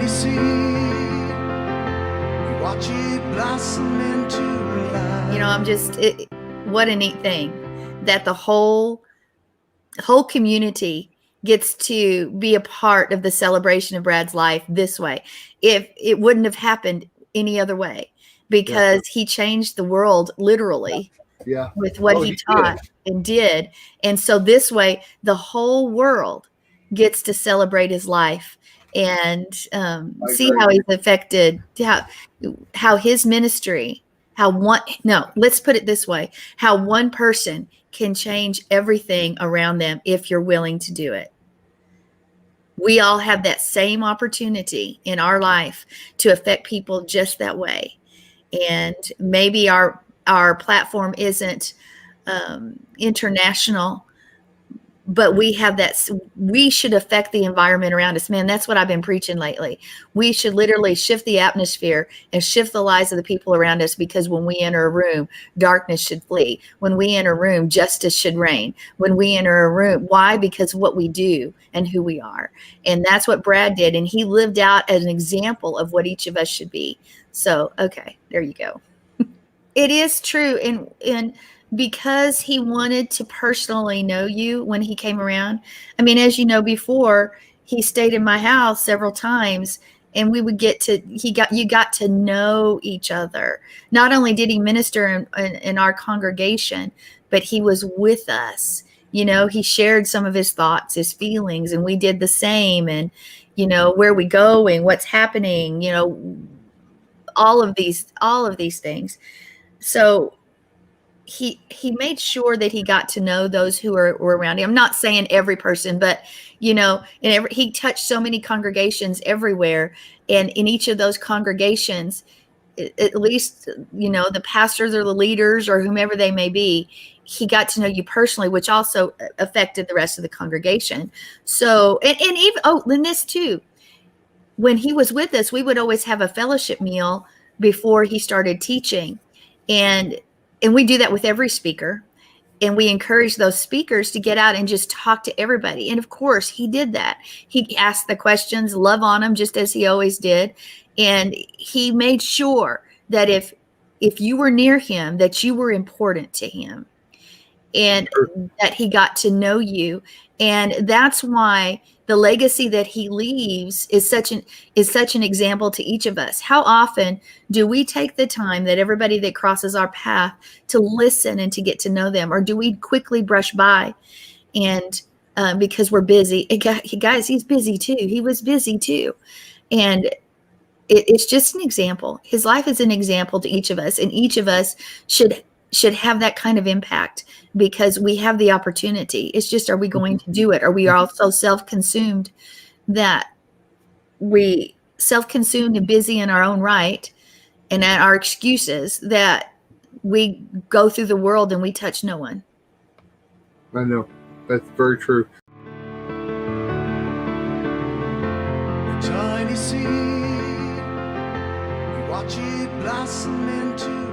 tiny seed, we watch it blossom into life. You know, what a neat thing that the whole community gets to be a part of the celebration of Brad's life this way. If it wouldn't have happened any other way, because he changed the world literally with what he taught and did. And so this way, the whole world gets to celebrate his life and see how he's affected, how his ministry, let's put it this way, how one person can change everything around them if you're willing to do it. We all have that same opportunity in our life to affect people just that way. And maybe our platform isn't international, but we have that. We should affect the environment around us. Man, that's what I've been preaching lately. We should literally shift the atmosphere and shift the lives of the people around us, because when we enter a room, darkness should flee. When we enter a room, justice should reign. When we enter a room, why? Because of what we do and who we are. And that's what Brad did. And he lived out as an example of what each of us should be. So, okay, there you go. It is true. And because he wanted to personally know you when he came around. I mean, as you know, before, he stayed in my house several times, and we would you got to know each other. Not only did he minister in our congregation, but he was with us. You know, he shared some of his thoughts, his feelings, and we did the same. And, you know, where we going, what's happening, you know, all of these things. So he made sure that he got to know those who were around him. I'm not saying every person, but, you know, he touched so many congregations everywhere. And in each of those congregations, at least, you know, the pastors or the leaders or whomever they may be, he got to know you personally, which also affected the rest of the congregation. So, and even, and this too, when he was with us, we would always have a fellowship meal before he started teaching. And we do that with every speaker. And we encourage those speakers to get out and just talk to everybody. And of course, he did that. He asked the questions, love on them, just as he always did. And he made sure that if you were near him, that you were important to him, and that he got to know you. And that's why the legacy that he leaves is such an example to each of us. How often do we take the time that everybody that crosses our path to listen and to get to know them? Or do we quickly brush by and because we're busy? Guys, he's busy too. He was busy too. And it's just an example. His life is an example to each of us, and each of us should have that kind of impact, because we have the opportunity. It's just, are we going to do it? Are we also self-consumed and busy in our own right and at our excuses that we go through the world and we touch no one? I know. That's very true. A tiny seed, we watch it blossom into